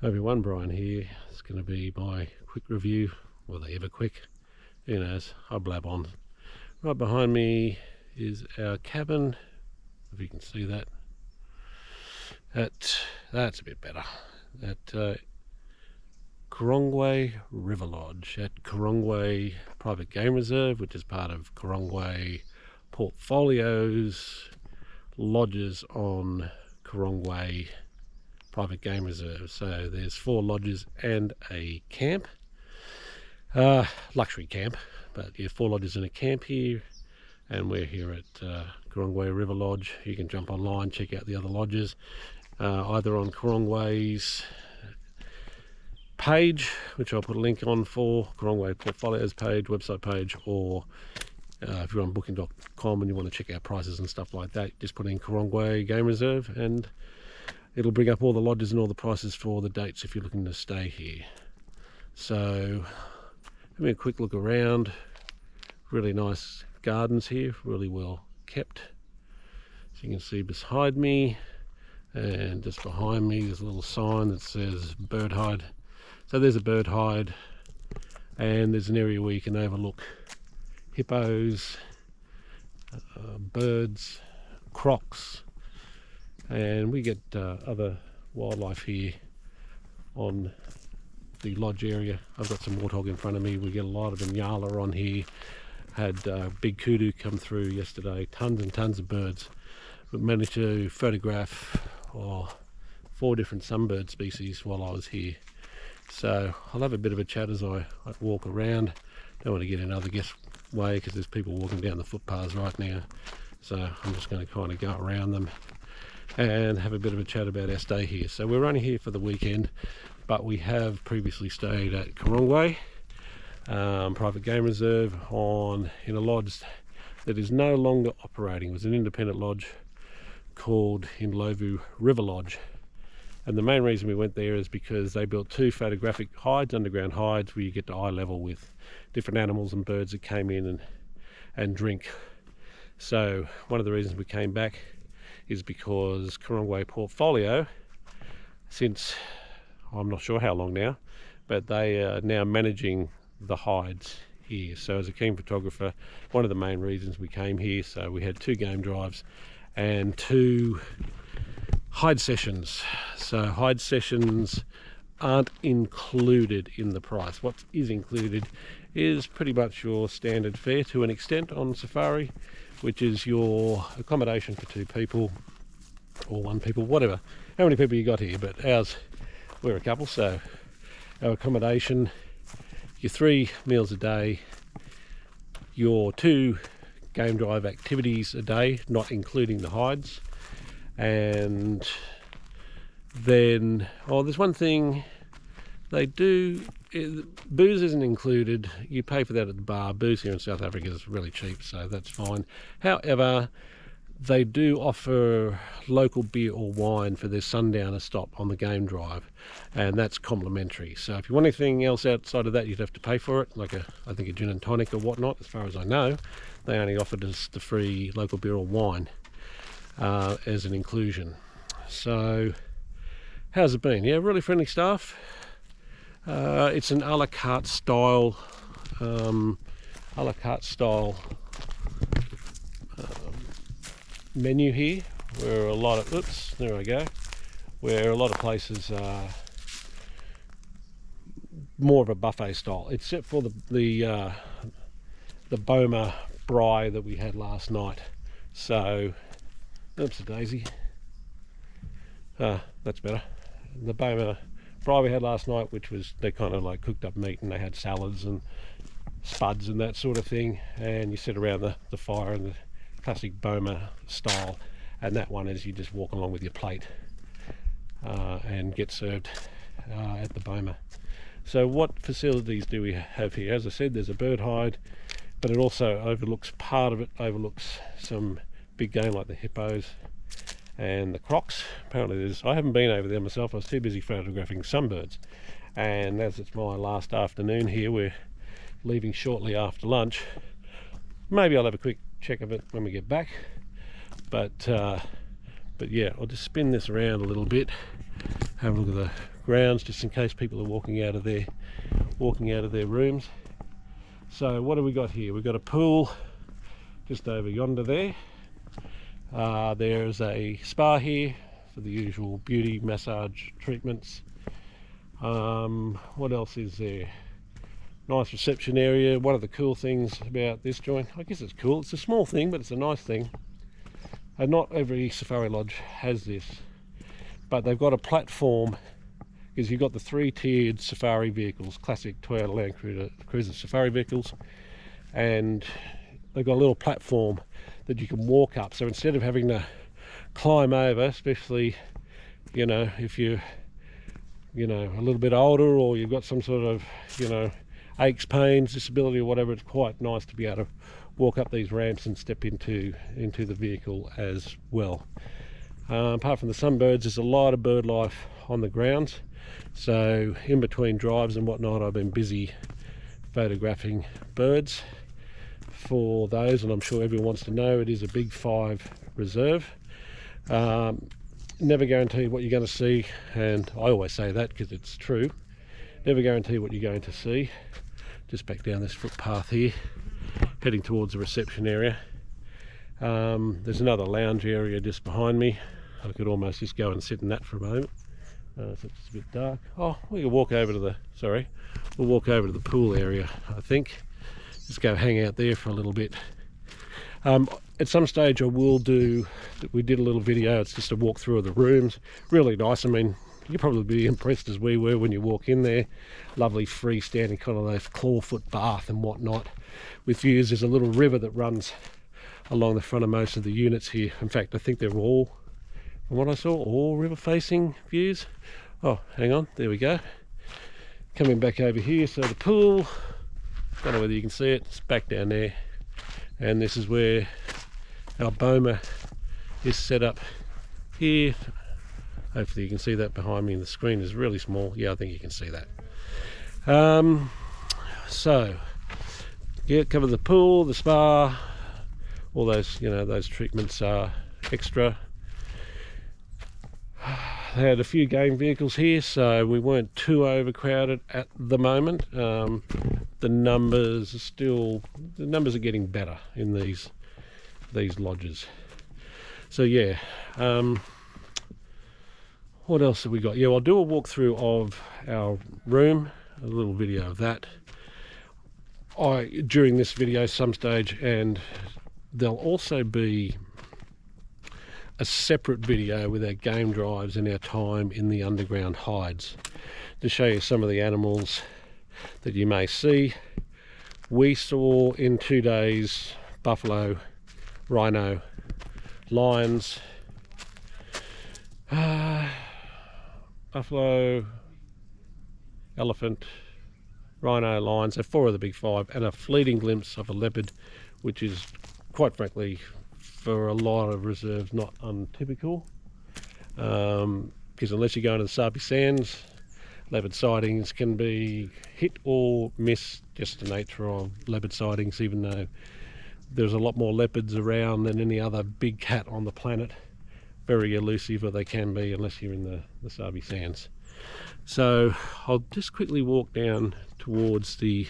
Hi everyone, Brian here. It's going to be my quick review. Were they ever quick? Who knows? I'll blab on. Right behind me is our cabin, if you can see that. That's a bit better. At Karongwe River Lodge at Karongwe Private Game Reserve, which is part of Karongwe Portfolio's lodges on Karongwe Private Game Reserve. So there's 4 lodges and a camp, luxury camp, but yeah, 4 lodges and a camp here, and we're here at Karongwe River Lodge. You can jump online, check out the other lodges, either on Karongwe's page, which I'll put a link on for Karongwe Portfolios page, website page, or if you're on booking.com and you want to check out prices and stuff like that, just put in Karongwe Game Reserve and it'll bring up all the lodges and all the prices for the dates if you're looking to stay here. So having a quick look around, really nice gardens here, really well kept. So you can see beside me and just behind me there's a little sign that says bird hide. So there's a bird hide, and there's an area where you can overlook hippos, birds, crocs, and we get other wildlife here on the lodge area. I've got some warthog in front of me. We get a lot of inyala on here. Had big kudu come through yesterday, tons and tons of birds. We managed to photograph 4 different sunbird species while I was here. So I'll have a bit of a chat as I walk around. Don't want to get in another guest way because there's people walking down the footpaths right now. So I'm just going to kind of go around them and have a bit of a chat about our stay here. So we're only here for the weekend, but we have previously stayed at Karongwe Private Game Reserve in a lodge that is no longer operating. It was an independent lodge called Inlovu River Lodge, and the main reason we went there is because they built 2 photographic hides, underground hides, where you get to eye level with different animals and birds that came in and drink. So one of the reasons we came back is because Karongwe Portfolio, since I'm not sure how long now, but they are now managing the hides here. So as a keen photographer, one of the main reasons we came here, so we had 2 game drives and 2 hide sessions. So hide sessions aren't included in the price. What is included is pretty much your standard fare to an extent on safari, which is your accommodation for 2 people or 1 people, whatever, how many people you got here. But ours, we're a couple, so our accommodation, your 3 meals a day, your 2 game drive activities a day, not including the hides, and then there's one thing they do, booze isn't included. You pay for that at the bar. Booze here in South Africa is really cheap, so that's fine. However, they do offer local beer or wine for their sundowner stop on the game drive, and that's complimentary. So if you want anything else outside of that, you'd have to pay for it, like I think a gin and tonic or whatnot. As far as I know, they only offered us the free local beer or wine as an inclusion. So how's it been? Yeah, really friendly staff. It's an a la carte style menu here, where a lot of where a lot of places are more of a buffet style, except for the Boma braai that we had last night. So oops a daisy, that's better. The Boma braai we had last night, which was, they kind of like cooked up meat and they had salads and spuds and that sort of thing, and you sit around the fire in the classic Boma style, and that one is you just walk along with your plate and get served at the Boma. So what facilities do we have here? As I said, there's a bird hide, but it also overlooks, part of it overlooks some big game like the hippos and the crocs. Apparently I haven't been over there myself, I was too busy photographing sunbirds, and as it's my last afternoon here, we're leaving shortly after lunch. Maybe I'll have a quick check of it when we get back, but yeah, I'll just spin this around a little bit, have a look at the grounds, just in case people are walking out of their rooms. So what have we got here? We've got a pool just over yonder there. There's a spa here for the usual beauty massage treatments. What else is there? Nice reception area. One of the cool things about this joint, I guess it's cool, it's a small thing but it's a nice thing, and not every safari lodge has this, but they've got a platform, because you've got the 3-tiered safari vehicles, classic Toyota Land Cruiser safari vehicles, and they've got a little platform that you can walk up. So instead of having to climb over, especially, you know, if you're, you know, a little bit older, or you've got some sort of, you know, aches, pains, disability or whatever, it's quite nice to be able to walk up these ramps and step into the vehicle as well. Apart from the sunbirds, there's a lot of bird life on the grounds, so in between drives and whatnot I've been busy photographing birds for those, and I'm sure everyone wants to know it is a Big 5 reserve. Never guarantee what you're going to see, and I always say that because it's true. Never guarantee what you're going to see. Just back down this footpath here, heading towards the reception area. There's another lounge area just behind me. I could almost just go and sit in that for a moment. So it's a bit dark. Oh, we can walk over to the, we'll walk over to the pool area, I think. Just go hang out there for a little bit. At some stage I will do, we did a little video, it's just a walk through of the rooms. Really nice. I mean, you'll probably be impressed as we were when you walk in there. Lovely freestanding kind of those clawfoot bath and whatnot with views. There's a little river that runs along the front of most of the units here. In fact, I think they're all, from what I saw, all river facing views. Oh, hang on, there we go. Coming back over here, so the pool, don't know whether you can see it, it's back down there. And this is where our boma is set up here. Hopefully you can see that behind me, and the screen is really small. Yeah, I think you can see that. So yeah, cover the pool, the spa, all those, you know, those treatments are extra. They had a few game vehicles here, so we weren't too overcrowded at the moment. The numbers are getting better in these lodges. So yeah, what else have we got? Yeah, I'll do a walkthrough of our room, a little video of that during this video some stage, and there'll also be a separate video with our game drives and our time in the underground hides to show you some of the animals that you may see. We saw in 2 days buffalo, rhino, lions, buffalo, elephant, rhino, lions, so 4 of the Big 5, and a fleeting glimpse of a leopard, which is quite frankly for a lot of reserves not untypical, because unless you go into the Sabi Sands, leopard sightings can be hit or miss, just the nature of leopard sightings, even though there's a lot more leopards around than any other big cat on the planet. Very elusive, or they can be, unless you're in the Sabi Sands. So I'll just quickly walk down towards the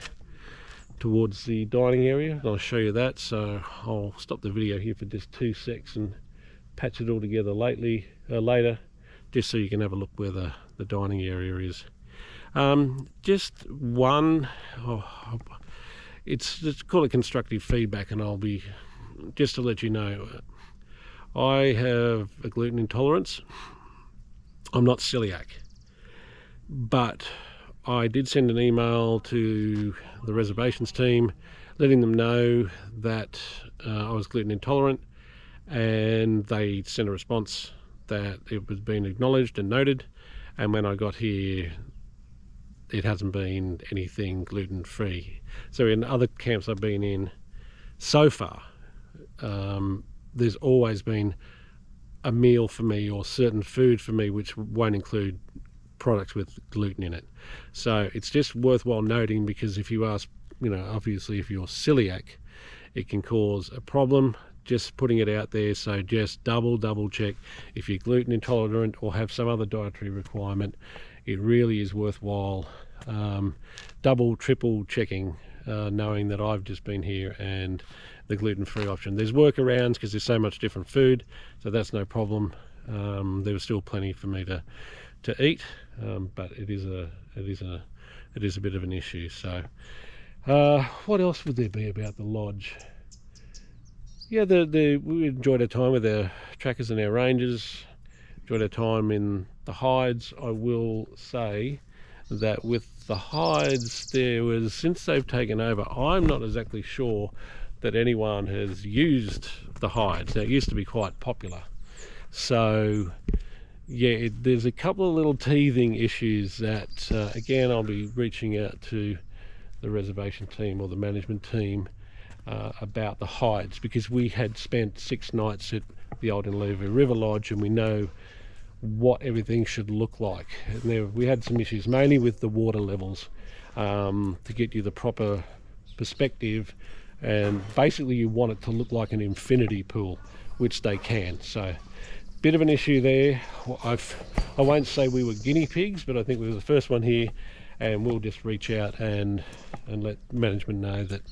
dining area and I'll show you that. So I'll stop the video here for just 2 secs and patch it all together later, just so you can have a look where the dining area is. Just one, it's called a constructive feedback, and I'll be, just to let you know, I have a gluten intolerance. I'm not celiac, but I did send an email to the reservations team letting them know that I was gluten intolerant, and they sent a response that it was being acknowledged and noted, and when I got here it hasn't been anything gluten free. So in other camps I've been in so far, there's always been a meal for me or certain food for me which won't include products with gluten in it. So it's just worthwhile noting, because if you ask, you know, obviously if you're celiac, it can cause a problem. Just putting it out there, so just double check if you're gluten intolerant or have some other dietary requirement. it really is worthwhile double, triple checking, knowing that I've just been here and the gluten-free option. There's workarounds because there's so much different food, so that's no problem. There was still plenty for me to eat, but it is a bit of an issue. So what else would there be about the lodge? Yeah, we enjoyed our time with our trackers and our rangers, enjoyed our time in the hides. I will say that with the hides, there was, since they've taken over, I'm not exactly sure that anyone has used the hides. Now, it used to be quite popular. So yeah, there's a couple of little teething issues that, again, I'll be reaching out to the reservation team or the management team about the hides, because we had spent 6 nights at the old Inlevu River Lodge and we know what everything should look like. And we had some issues mainly with the water levels, to get you the proper perspective, and basically you want it to look like an infinity pool, which they can. So bit of an issue there. I won't say we were guinea pigs, but I think we were the first one here, and we'll just reach out and let management know that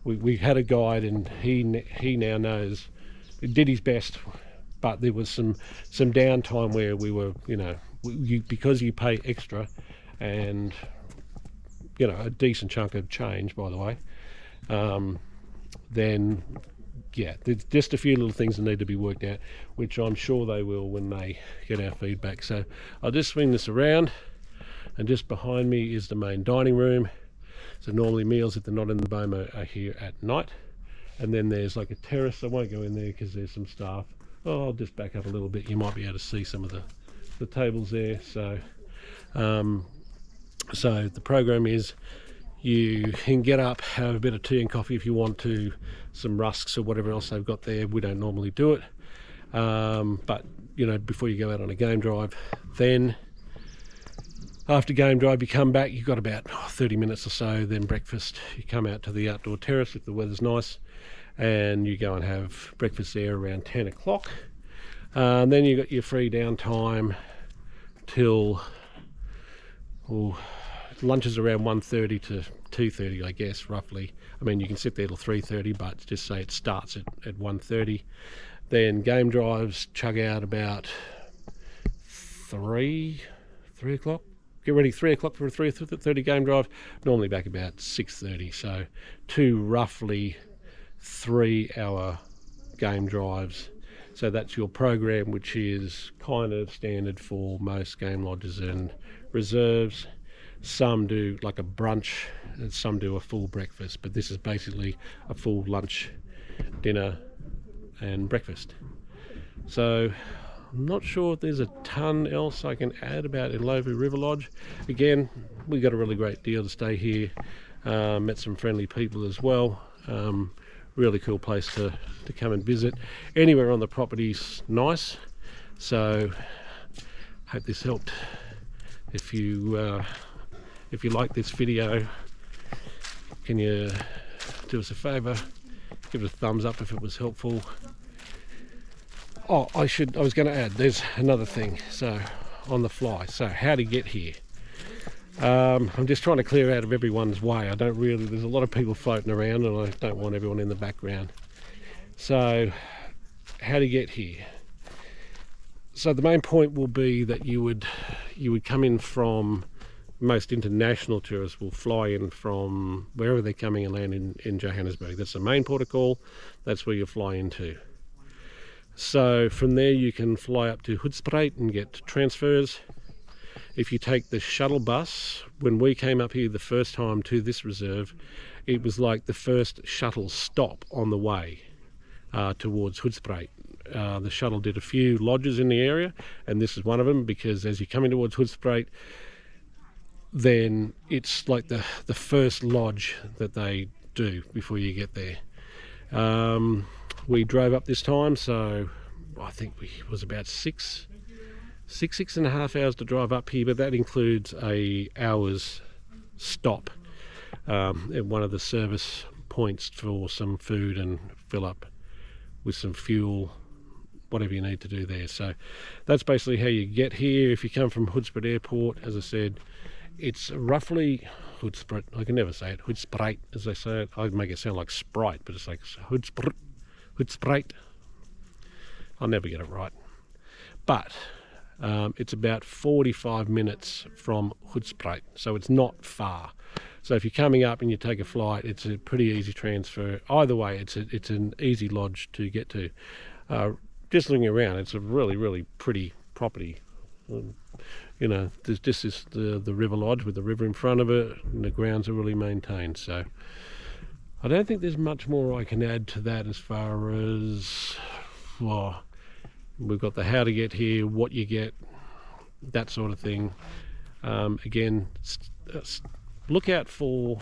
we had a guide, and he now knows, he did his best, but there was some downtime where we were, because you pay extra, and a decent chunk of change, by the way, then yeah, there's just a few little things that need to be worked out, which I'm sure they will when they get our feedback. So I'll just swing this around, and just behind me is the main dining room. So normally meals, if they're not in the boma, are here at night. And then there's like a terrace. I won't go in there because there's some staff. Oh, I'll just back up a little bit. You might be able to see some of the tables there. So so the program is, you can get up, have a bit of tea and coffee if you want to, some rusks or whatever else they've got there. We don't normally do it, but before you go out on a game drive. Then after game drive, you come back, you've got about 30 minutes or so, then breakfast. You come out to the outdoor terrace if the weather's nice, and you go and have breakfast there around 10 o'clock. Then you've got your free downtime till lunch is around 1:30 to 2:30, I guess, roughly. I mean, you can sit there till 3:30, but just say it starts at 1:30. Then game drives chug out about 3 o'clock. Get ready 3 o'clock for a 3:30 game drive. Normally back about 6:30. So 2 roughly 3-hour game drives. So that's your program, which is kind of standard for most game lodges and reserves. Some do like a brunch, and some do a full breakfast, but this is basically a full lunch, dinner and breakfast. So I'm not sure if there's a ton else I can add about Inlevu River Lodge. Again, we got a really great deal to stay here. Met some friendly people as well. Really cool place to come and visit. Anywhere on the property's nice. So hope this helped. If you like this video, can you do us a favor, give it a thumbs up if it was helpful. Oh, I was going to add, there's another thing, so on the fly. So how to get here. I'm just trying to clear out of everyone's way. There's a lot of people floating around, and I don't want everyone in the background. So how to get here. So the main point will be that you would come in from, most international tourists will fly in from wherever they're coming and land in Johannesburg. That's the main port of call. That's where you fly into. So from there you can fly up to Hoedspruit and get transfers. If you take the shuttle bus, when we came up here the first time to this reserve, it was like the first shuttle stop on the way towards Hoedspruit. The shuttle did a few lodges in the area, and this is one of them, because as you're coming towards Hoedspruit, then it's like the first lodge that they do before you get there. We drove up this time, so I think it was about six and a half hours to drive up here, but that includes a hour's stop at one of the service points for some food and fill up with some fuel. whatever you need to do there. So that's basically how you get here. If you come from Hoedspruit Airport, as I said, it's roughly Hoedspruit. I can never say it. Hoedspruit, as they say it. I make it sound like Sprite, but it's like Hoedspruit. Hoedspruit. I'll never get it right. But it's about 45 minutes from Hoedspruit, so it's not far. So if you're coming up and you take a flight, it's a pretty easy transfer. Either way, it's an easy lodge to get to. Just looking around, it's a really, really pretty property. You know, there's just the river lodge with the river in front of it, and the grounds are really maintained. So I don't think there's much more I can add to that as far as, well, we've got the how to get here, what you get, that sort of thing. Again, look out for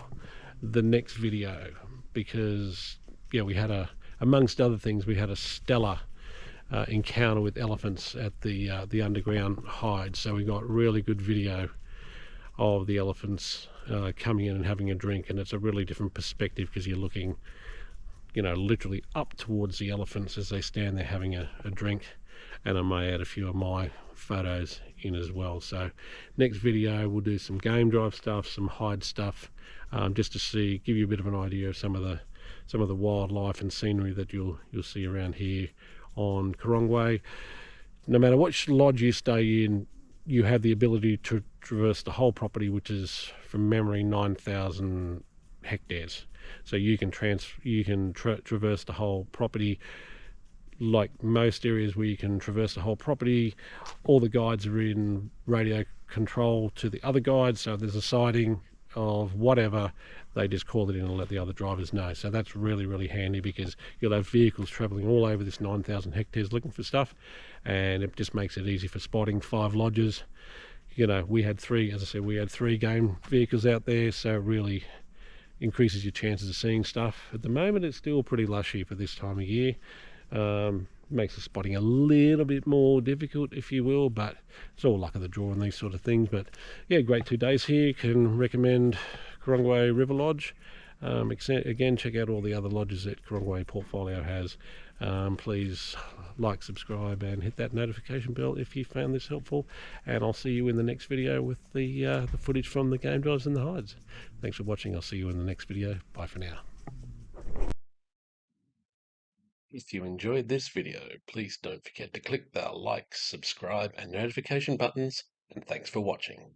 the next video, because yeah, we had amongst other things, we had a stellar encounter with elephants at the underground hide. So we got really good video of the elephants coming in and having a drink, and it's a really different perspective because you're looking, you know, literally up towards the elephants as they stand there having a drink. And I may add a few of my photos in as well. So next video we'll do some game drive stuff, some hide stuff, just to give you a bit of an idea of some of the wildlife and scenery that you'll see around here on Karongwe. No matter which lodge you stay in, you have the ability to traverse the whole property, which is, from memory, 9,000 hectares. So you can traverse the whole property. Like most areas where you can traverse the whole property, all the guides are in radio control to the other guides, so if there's a sighting of whatever, they just call it in and let the other drivers know. So that's really, really handy, because you'll have vehicles travelling all over this 9,000 hectares looking for stuff, and it just makes it easy for spotting. 5 lodges, you know, we had 3, as I said, we had 3 game vehicles out there, so it really increases your chances of seeing stuff. At the moment it's still pretty lushy for this time of year. Makes the spotting a little bit more difficult, if you will, but it's all luck of the draw and these sort of things. But yeah, great 2 days here. Can recommend Karongwe River Lodge. Again, check out all the other lodges that Karongwe portfolio has. Please like, subscribe, and hit that notification bell if you found this helpful, and I'll see you in the next video with the footage from the game drives and the hides. Thanks for watching. I'll see you in the next video. Bye for now. If you enjoyed this video, please don't forget to click the like, subscribe, and notification buttons, and thanks for watching.